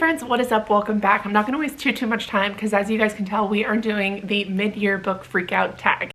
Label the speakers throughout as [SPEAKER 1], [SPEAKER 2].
[SPEAKER 1] friends, what is up? Welcome back. I'm not going to waste too much time because as you guys can tell, we are doing the mid-year book freakout tag.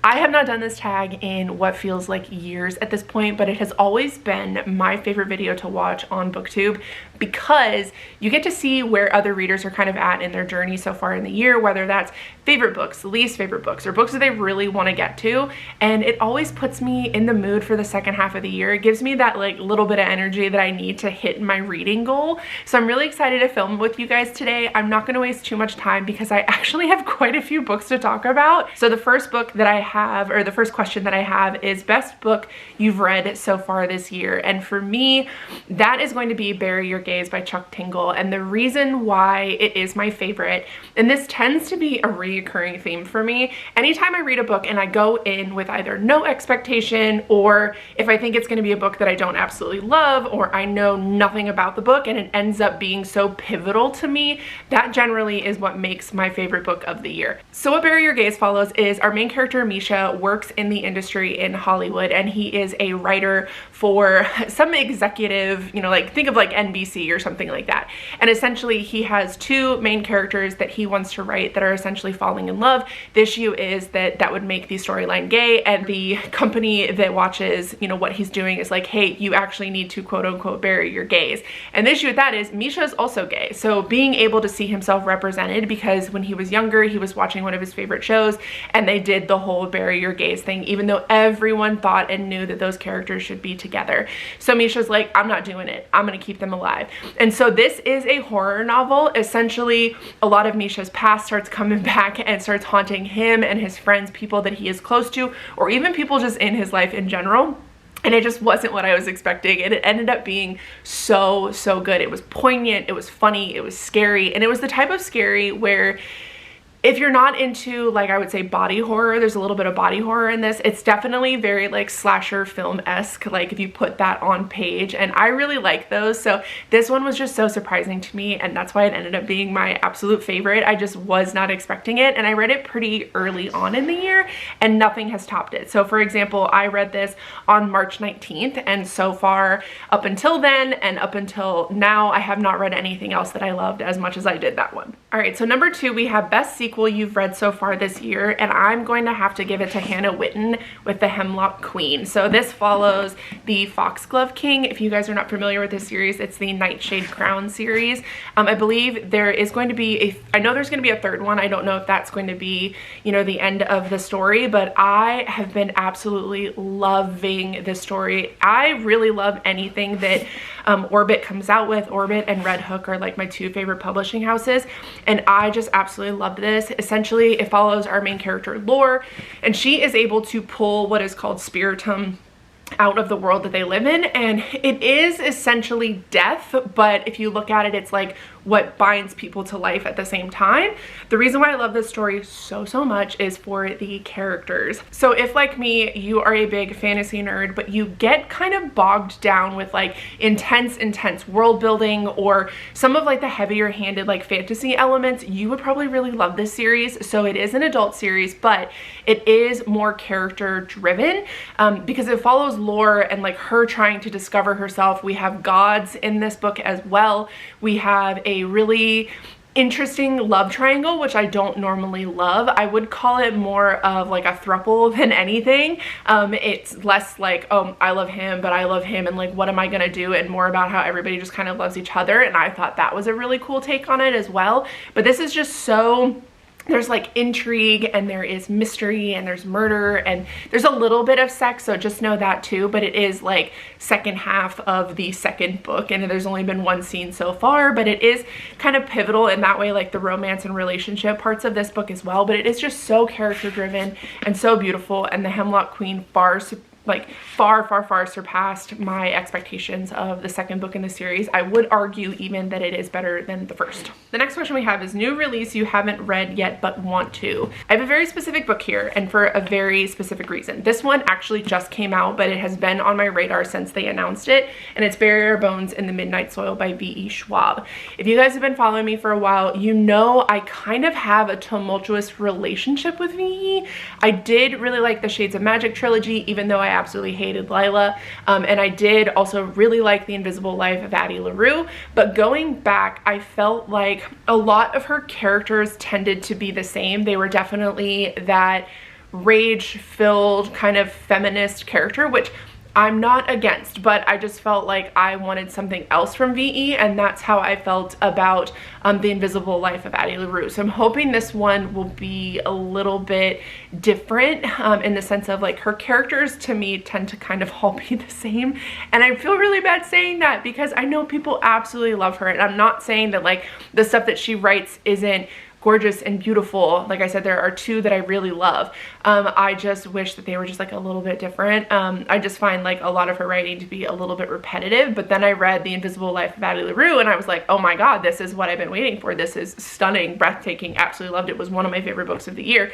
[SPEAKER 1] I have not done this tag in what feels like years at this point, but it has always been my favorite video to watch on BookTube because you get to see where other readers are kind of at in their journey so far in the year, whether that's favorite books, least favorite books, or books that they really want to get to. And it always puts me in the mood for the second half of the year. It gives me that like little bit of energy that I need to hit my reading goal. So I'm really excited to film with you guys today. I'm not going to waste too much time because I actually have quite a few books to talk about. So the first book that I have, or the first question that I have, is best book you've read so far this year. And for me, that is going to be Bury Your Gaze by Chuck Tingle. And the reason why it is my favorite, and this tends to be a reoccurring theme for me, anytime I read a book and I go in with either no expectation, or if I think it's going to be a book that I don't absolutely love, or I know nothing about the book and it ends up being so pivotal to me, that generally is what makes my favorite book of the year. So what Bury Your Gaze follows is our main character, Misha, works in the industry in Hollywood, and he is a writer for some executive, you know, like think of like NBC or something like that. And essentially he has two main characters that he wants to write that are essentially falling in love. The issue is that that would make the storyline gay, and the company that watches, you know, what he's doing is like, hey, you actually need to quote unquote bury your gaze. And the issue with that is Misha is also gay. So being able to see himself represented, because when he was younger, he was watching one of his favorite shows and they did the whole bury your gaze thing, even though everyone thought and knew that those characters should be together. So Misha's like, I'm not doing it. I'm gonna keep them alive. And so this is a horror novel. Essentially, a lot of Misha's past starts coming back and starts haunting him and his friends, people that he is close to, or even people just in his life in general. And it just wasn't what I was expecting, and it ended up being so good. It was poignant, it was funny, it was scary, and it was the type of scary where if you're not into, like, I would say body horror, there's a little bit of body horror in this. It's definitely very like slasher film-esque, like if you put that on page, and I really like those. So this one was just so surprising to me, and that's why it ended up being my absolute favorite. I just was not expecting it, and I read it pretty early on in the year, and nothing has topped it. So for example, I read this on March 19th, and so far up until then and up until now, I have not read anything else that I loved as much as I did that one. All right, so number 2, we have best sequel you've read so far this year, and I'm going to have to give it to Hannah Witten with The Hemlock Queen. So this follows the Foxglove King. If you guys are not familiar with this series, it's the Nightshade Crown series. I believe there is going to be I know there's going to be a third one. I don't know if that's going to be, you know, the end of the story, but I have been absolutely loving this story. I really love anything that Orbit comes out with. Orbit and Red Hook are like my two favorite publishing houses, and I just absolutely loved this. Essentially, it follows our main character, Lore, and she is able to pull what is called spiritum out of the world that they live in, and it is essentially death, but if you look at it, it's like what binds people to life at the same time. The reason why I love this story so much is for the characters. So if, like me, you are a big fantasy nerd, but you get kind of bogged down with like intense world building or some of like the heavier handed like fantasy elements, you would probably really love this series. So it is an adult series, but it is more character driven because it follows Lore and like her trying to discover herself. We have gods in this book as well. We have a really interesting love triangle, which I don't normally love. I would call it more of like a throuple than anything. It's less like, oh, I love him, but I love him, and like, what am I gonna do? And more about how everybody just kind of loves each other. And I thought that was a really cool take on it as well. But this is just so, there's like intrigue, and there is mystery, and there's murder, and there's a little bit of sex, so just know that too. But it is like second half of the second book, and there's only been one scene so far, but it is kind of pivotal in that way, like the romance and relationship parts of this book as well. But it is just so character driven and so beautiful, and the Hemlock Queen far surpassed my expectations of the second book in the series. I would argue even that it is better than the first. The next question we have is new release you haven't read yet but want to. I have a very specific book here, and for a very specific reason. This one actually just came out, but it has been on my radar since they announced it, and it's Bury Our Bones in the Midnight Soil by V.E. Schwab. If you guys have been following me for a while, you know I kind of have a tumultuous relationship with V.E. I did really like the Shades of Magic trilogy, even though I absolutely hated Lila. And I did also really like The Invisible Life of Addie LaRue, but going back, I felt like a lot of her characters tended to be the same. They were definitely that rage-filled kind of feminist character, which I'm not against, but I just felt like I wanted something else from VE, and that's how I felt about The Invisible Life of Addie LaRue. So I'm hoping this one will be a little bit different in the sense of like her characters to me tend to kind of all be the same, and I feel really bad saying that because I know people absolutely love her, and I'm not saying that like the stuff that she writes isn't gorgeous and beautiful. Like I said, there are two that I really love. I just wish that they were just like a little bit different. I just find like a lot of her writing to be a little bit repetitive, but then I read The Invisible Life of Addie LaRue and I was like, oh my god, this is what I've been waiting for. This is stunning, breathtaking, absolutely loved it. It was one of my favorite books of the year.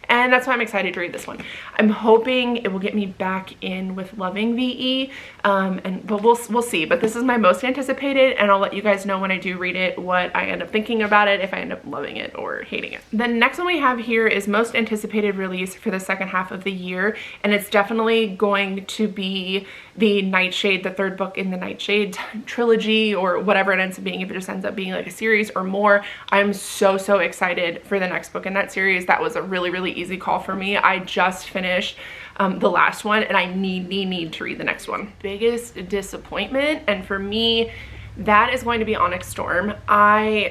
[SPEAKER 1] And that's why I'm excited to read this one. I'm hoping it will get me back in with loving VE, but we'll see. But this is my most anticipated, and I'll let you guys know when I do read it what I end up thinking about it, if I end up loving it or hating it. The next one we have here is most anticipated release for the second half of the year, and it's definitely going to be the Nightshade, the third book in the Nightshade trilogy, or whatever it ends up being, if it just ends up being like a series or more. I'm so excited for the next book in that series. That was a really easy call for me. I just finished the last one and I need to read the next one. Biggest disappointment, and for me that is going to be Onyx Storm. I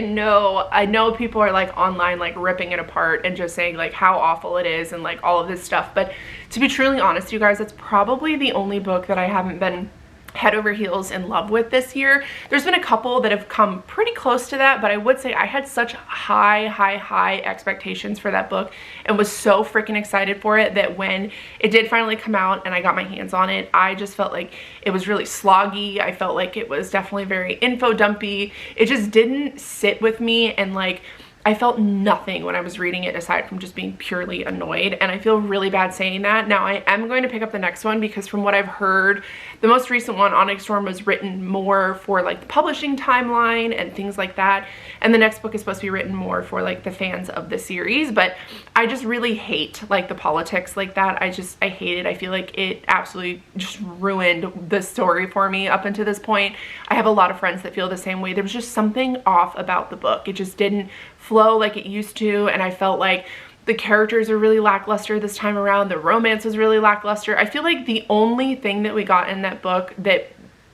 [SPEAKER 1] know people are like online like ripping it apart and just saying like how awful it is and like all of this stuff, but to be truly honest, you guys, it's probably the only book that I haven't been head over heels in love with this year. There's been a couple that have come pretty close to that, but I would say I had such high expectations for that book and was so freaking excited for it that when it did finally come out and I got my hands on it, I just felt like it was really sloggy. I felt like it was definitely very info dumpy. It just didn't sit with me, and like I felt nothing when I was reading it aside from just being purely annoyed, and I feel really bad saying that. Now I am going to pick up the next one because from what I've heard, the most recent one, Onyx Storm, was written more for like the publishing timeline and things like that, and the next book is supposed to be written more for like the fans of the series, but I just really hate like the politics like that. I hate it. I feel like it absolutely just ruined the story for me up until this point. I have a lot of friends that feel the same way. There was just something off about the book. It just didn't flow like it used to, and I felt like the characters are really lackluster this time around. The romance was really lackluster. I feel like the only thing that we got in that book that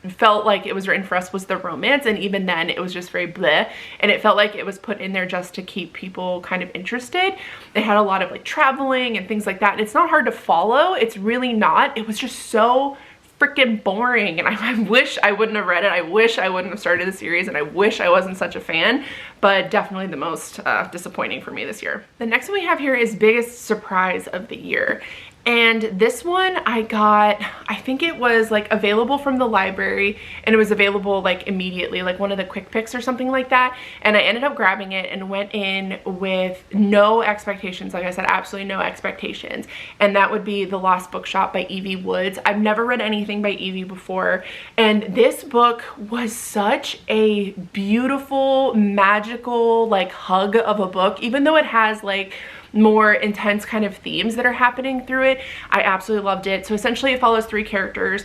[SPEAKER 1] felt like it was written for us was the romance, and even then it was just very bleh, and it felt like it was put in there just to keep people kind of interested. It had a lot of like traveling and things like that, and it's not hard to follow. It's really not. It was just so freaking boring, and I wish I wouldn't have read it. I wish I wouldn't have started the series, and I wish I wasn't such a fan, but definitely the most disappointing for me this year. The next one we have here is biggest surprise of the year. And this one I got, I think it was like available from the library, and it was available like immediately, like one of the quick picks or something like that. And I ended up grabbing it and went in with no expectations. Like I said, absolutely no expectations. And that would be The Lost Bookshop by Evie Woods. I've never read anything by Evie before. And this book was such a beautiful, magical like hug of a book, even though it has like more intense kind of themes that are happening through it. I absolutely loved it. So essentially it follows three characters,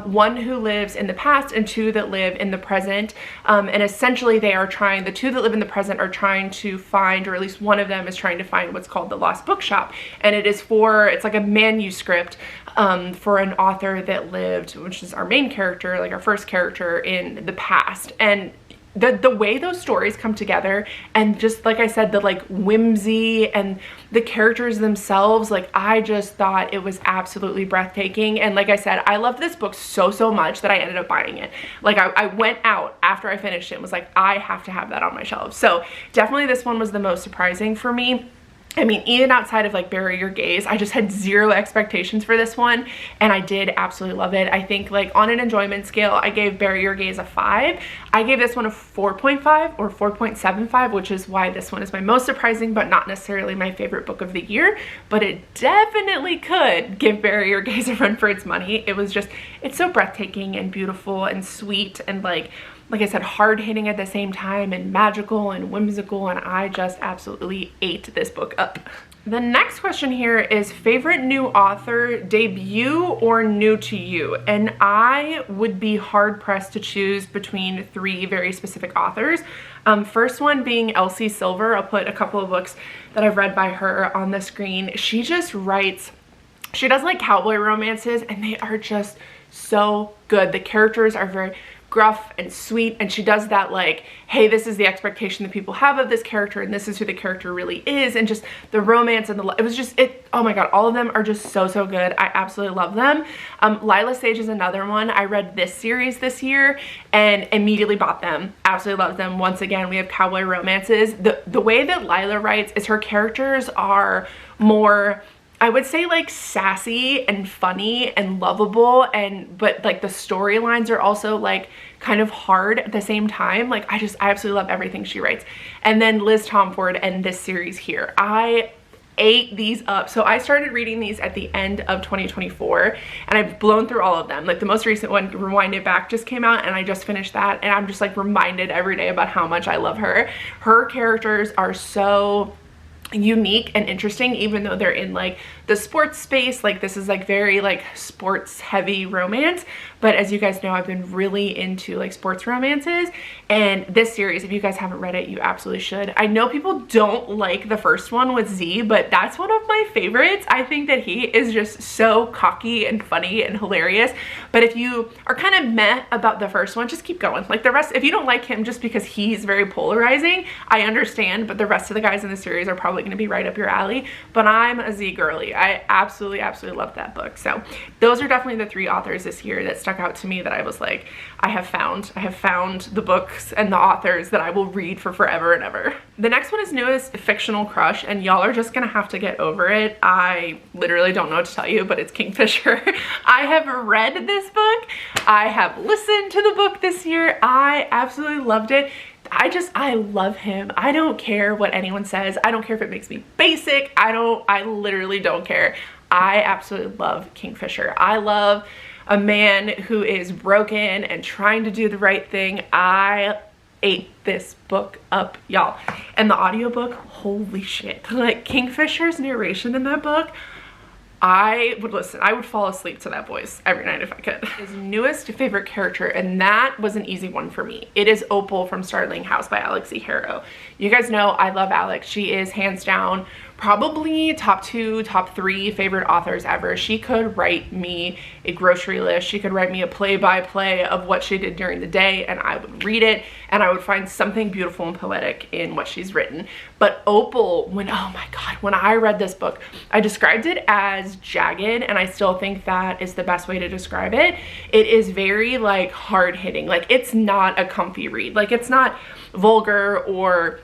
[SPEAKER 1] one who lives in the past and two that live in the present, and essentially they are trying, the two that live in the present are trying to find, or at least one of them is trying to find, what's called the Lost Bookshop, and it's like a manuscript for an author that lived, which is our main character, like our first character, in the past. And the way those stories come together, and just like I said, the like whimsy and the characters themselves, like I just thought it was absolutely breathtaking. And like I said, I loved this book so much that I ended up buying it. Like I went out after I finished it and was like, I have to have that on my shelf. So definitely this one was the most surprising for me. I mean, even outside of like Bury Your Gaze, I just had zero expectations for this one, and I did absolutely love it. I think like on an enjoyment scale, I gave Bury Your Gaze a 5. I gave this one a 4.5 or 4.75, which is why this one is my most surprising, but not necessarily my favorite book of the year. But it definitely could give Bury Your Gaze a run for its money. It was just, it's so breathtaking and beautiful and sweet and like I said, hard-hitting at the same time, and magical and whimsical, and I just absolutely ate this book up. The next question here is favorite new author, debut or new to you? And I would be hard pressed to choose between three very specific authors. First one being Elsie Silver. I'll put a couple of books that I've read by her on the screen. She just writes, she does like cowboy romances and they are just so good. The characters are very gruff and sweet, and she does that like, hey, this is the expectation that people have of this character and this is who the character really is, and just the romance and it was just, oh my god, all of them are just so good. I absolutely love them. Lila Sage is another one. I read this series this year and immediately bought them. Absolutely love them. Once again, we have cowboy romances. The way that Lila writes is her characters are more, I would say, like sassy and funny and lovable, but like the storylines are also like kind of hard at the same time. Like I absolutely love everything she writes. And then Liz Tomford and this series here, I ate these up. So I started reading these at the end of 2024 and I've blown through all of them. Like the most recent one, Rewind It Back, just came out and I just finished that, and I'm just like reminded every day about how much I love her. Her characters are so unique and interesting, even though they're in like the sports space. Like this is like very like sports heavy romance, but as you guys know, I've been really into like sports romances, and this series, if you guys haven't read it, you absolutely should. I know people don't like the first one with Z, but that's one of my favorites. I think that he is just so cocky and funny and hilarious. But if you are kind of meh about the first one, just keep going. Like the rest, if you don't like him just because he's very polarizing, I understand, but the rest of the guys in the series are probably going to be right up your alley. But I'm a Z girly. I absolutely love that book. So those are definitely the three authors this year that stuck out to me, that I was like, I have found the books and the authors that I will read for forever and ever. The next one is newest fictional crush, and y'all are just gonna have to get over it. I literally don't know what to tell you, but it's Kingfisher. I have read this book. I have listened to the book this year. I absolutely loved it. I love him. I don't care what anyone says. I don't care if it makes me basic. I literally don't care. I absolutely love Kingfisher. I love a man who is broken and trying to do the right thing. I ate this book up, y'all. And the audiobook, holy shit. Like Kingfisher's narration in that book, I would listen. I would fall asleep to that voice every night if I could. His newest favorite character, and that was an easy one for me. It is Opal from Starling House by Alex E. Harrow. You guys know I love Alex. She is hands down probably top 2, top 3 favorite authors ever. She could write me a grocery list. She could write me a play-by-play of what she did during the day, and I would read it and I would find something beautiful and poetic in what she's written. But Opal, oh my god, when I read this book, I described it as jagged, and I still think that is the best way to describe it. It is very like hard-hitting. Like it's not a comfy read. Like it's not vulgar or,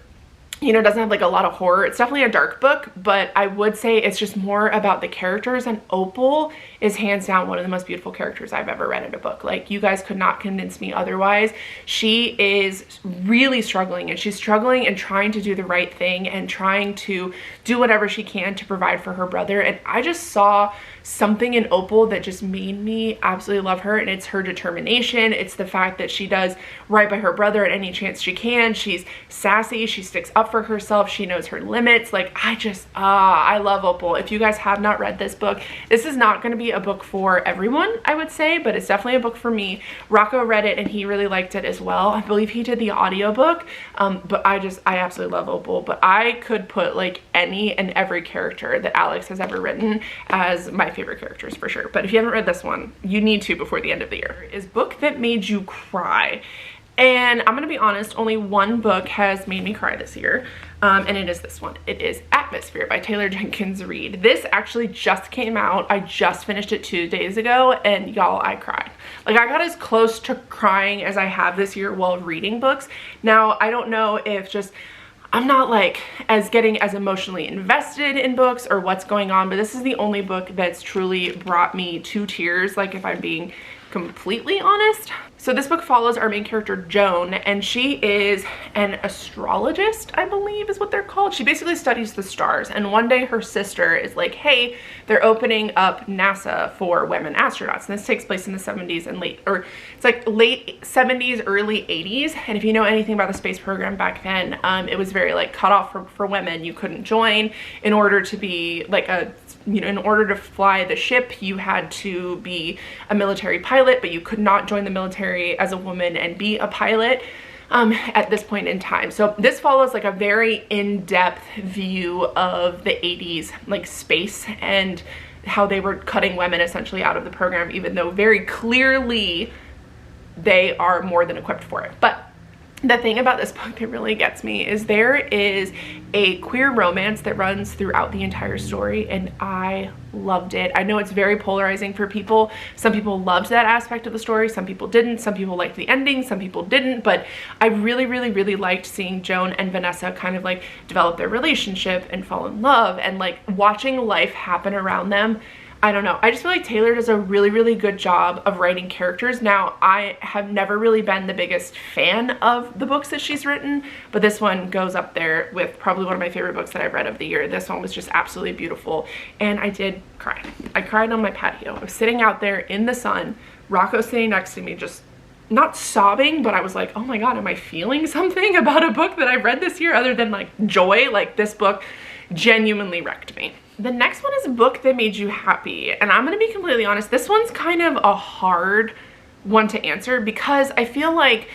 [SPEAKER 1] you know, doesn't have like a lot of horror. It's definitely a dark book, but I would say it's just more about the characters, and Opal is hands down one of the most beautiful characters I've ever read in a book. Like you guys could not convince me otherwise. She is really struggling, and she's struggling and trying to do the right thing and trying to do whatever she can to provide for her brother. And I just saw something in Opal that just made me absolutely love her, and it's her determination. It's the fact that she does right by her brother at any chance she can. She's sassy, she sticks up for herself, she knows her limits. Like I love Opal. If you guys have not read this book, this is not going to be a book for everyone, I would say, but it's definitely a book for me. Rocco read it and he really liked it as well. I believe he did the audiobook, but I absolutely love Opal. But I could put like any and every character that Alex has ever written as my favorite characters for sure. But if you haven't read this one, you need to before the end of the year. Is book that made you cry. And I'm gonna be honest, only one book has made me cry this year, and it is this one. It is Atmosphere by Taylor Jenkins Reid. This actually just came out. I just finished it 2 days ago, and y'all, I cried. Like I got as close to crying as I have this year while reading books. Now, I don't know if just I'm not like getting as emotionally invested in books or what's going on, but this is the only book that's truly brought me to tears, like if I'm being completely honest. So this book follows our main character, Joan, and she is an astrologist, I believe is what they're called. She basically studies the stars, and one day her sister is like, hey, they're opening up NASA for women astronauts. And this takes place in the 70s and late 70s, early 80s. And if you know anything about the space program back then, it was very like cut off for women. You couldn't join. In order to be like in order to fly the ship, you had to be a military pilot, but you could not join the military as a woman and be a pilot at this point in time. So this follows like a very in-depth view of the 80s, like space, and how they were cutting women essentially out of the program, even though very clearly they are more than equipped for it. But the thing about this book that really gets me is there is a queer romance that runs throughout the entire story, and I loved it. I know it's very polarizing for people. Some people loved that aspect of the story, some people didn't, some people liked the ending, some people didn't, but I really, really, really liked seeing Joan and Vanessa kind of like develop their relationship and fall in love, and like watching life happen around them. I don't know. I just feel like Taylor does a really, really good job of writing characters. Now, I have never really been the biggest fan of the books that she's written, but this one goes up there with probably one of my favorite books that I've read of the year. This one was just absolutely beautiful, and I did cry. I cried on my patio. I was sitting out there in the sun, Rocco sitting next to me, just not sobbing, but I was like, oh my God, am I feeling something about a book that I've read this year other than like joy? Like, this book genuinely wrecked me. The next one is a book that made you happy, and I'm gonna be completely honest, this one's kind of a hard one to answer because I feel like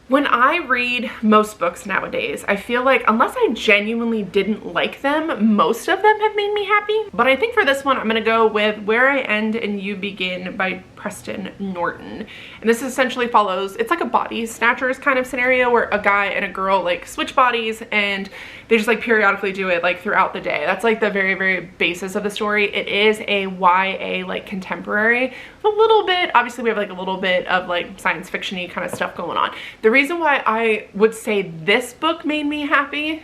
[SPEAKER 1] when I read most books nowadays, I feel like unless I genuinely didn't like them, most of them have made me happy. But I think for this one, I'm gonna go with Where I End and You Begin by Preston Norton. And this essentially follows, it's like a body snatchers kind of scenario where a guy and a girl like switch bodies, and they just like periodically do it like throughout the day. That's like the very, very basis of the story. It is a YA like contemporary, a little bit, obviously we have like a little bit of like science fiction-y kind of stuff going on. The reason why I would say this book made me happy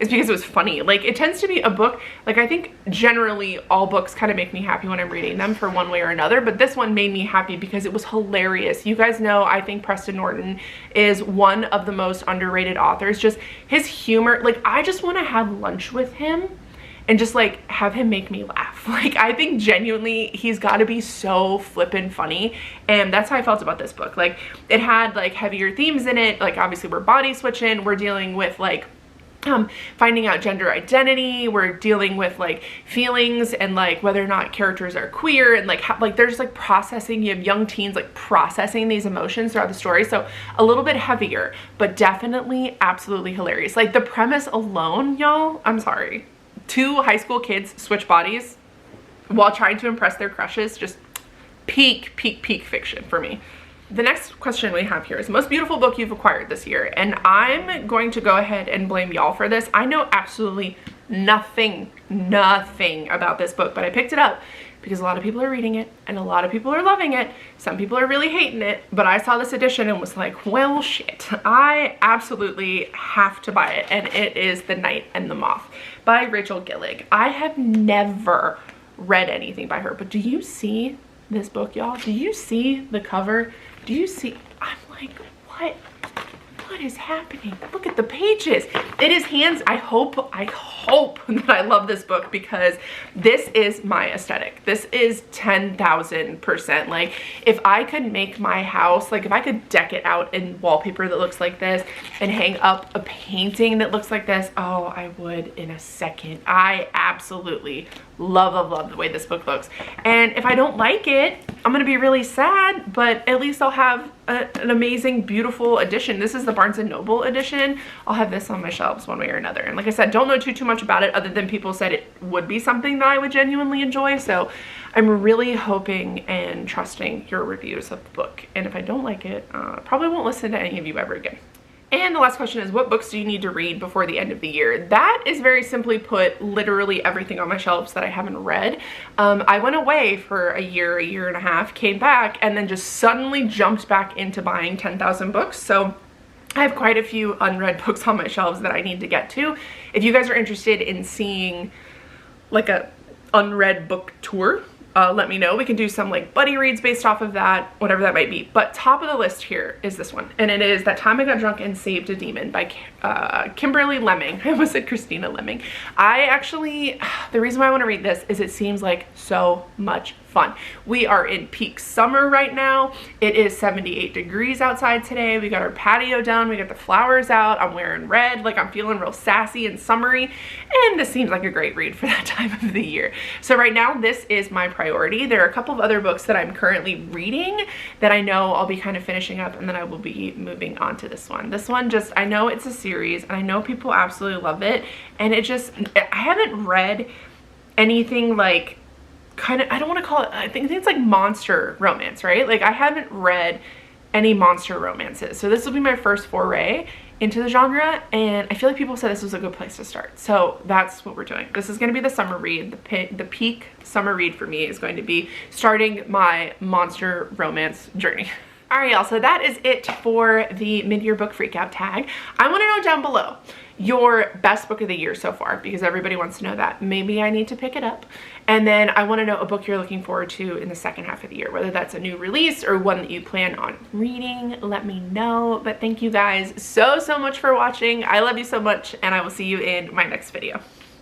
[SPEAKER 1] is because it was funny. Like, it tends to be a book, like I think generally all books kind of make me happy when I'm reading them for one way or another, but this one made me happy because it was hilarious. You guys know I think Preston Norton is one of the most underrated authors. Just his humor, like I just want to have lunch with him and just like have him make me laugh. Like, I think genuinely he's got to be so flippin' funny, and that's how I felt about this book. Like, it had like heavier themes in it, like obviously we're body switching, we're dealing with like finding out gender identity, we're dealing with like feelings and like whether or not characters are queer, and like how, like they're just like processing, you have young teens like processing these emotions throughout the story. So a little bit heavier, but definitely absolutely hilarious. Like, the premise alone, y'all, I'm sorry, 2 high school kids switch bodies while trying to impress their crushes, just peak fiction for me. The next question we have here is most beautiful book you've acquired this year, and I'm going to go ahead and blame y'all for this. I know absolutely nothing about this book, but I picked it up because a lot of people are reading it and a lot of people are loving it. Some people are really hating it, but I saw this edition and was like, well, shit, I absolutely have to buy it, and it is The Night and the Moth by Rachel Gillig. I have never read anything by her, but do you see this book, y'all? Do you see the cover? Do you see? I'm like, what is happening? Look at the pages. It is hands. I hope that I love this book because this is my aesthetic. This is 10,000%. Like, if I could make my house, like if I could deck it out in wallpaper that looks like this and hang up a painting that looks like this, oh, I would in a second. I absolutely love the way this book looks. And if I don't like it, I'm gonna be really sad, but at least I'll have an amazing, beautiful edition. This is the Barnes & Noble edition. I'll have this on my shelves one way or another. And like I said, don't know too much about it other than people said it would be something that I would genuinely enjoy. So I'm really hoping and trusting your reviews of the book. And if I don't like it, probably won't listen to any of you ever again. And the last question is, what books do you need to read before the end of the year? That is very simply put, literally everything on my shelves that I haven't read. I went away for a year and a half, came back, and then just suddenly jumped back into buying 10,000 books. So I have quite a few unread books on my shelves that I need to get to. If you guys are interested in seeing like a unread book tour, let me know. We can do some like buddy reads based off of that, whatever that might be. But top of the list here is this one, and it is That Time I Got Drunk and Saved a Demon by Kimberly Lemming. I almost said Christina Lemming. The reason why I want to read this is it seems like so much fun. We are in peak summer right now. It is 78 degrees outside today. We got our patio down. We got the flowers out. I'm wearing red. Like, I'm feeling real sassy and summery. And this seems like a great read for that time of the year. So right now, this is my priority. There are a couple of other books that I'm currently reading that I know I'll be kind of finishing up, and then I will be moving on to this one. This one just, I know it's a series and I know people absolutely love it. And it just, I haven't read anything like kind of, I don't want to call it, I think it's like monster romance, right? Like, I haven't read any monster romances. So this will be my first foray into the genre, and I feel like people said this was a good place to start. So that's what we're doing. This is going to be the summer read. The peak summer read for me is going to be starting my monster romance journey. All right, y'all, so that is it for the mid-year book freakout tag. I want to know down below your best book of the year so far, because everybody wants to know that. Maybe I need to pick it up. And then I want to know a book you're looking forward to in the second half of the year, whether that's a new release or one that you plan on reading. Let me know. But thank you guys so much for watching. I love you so much, and I will see you in my next video.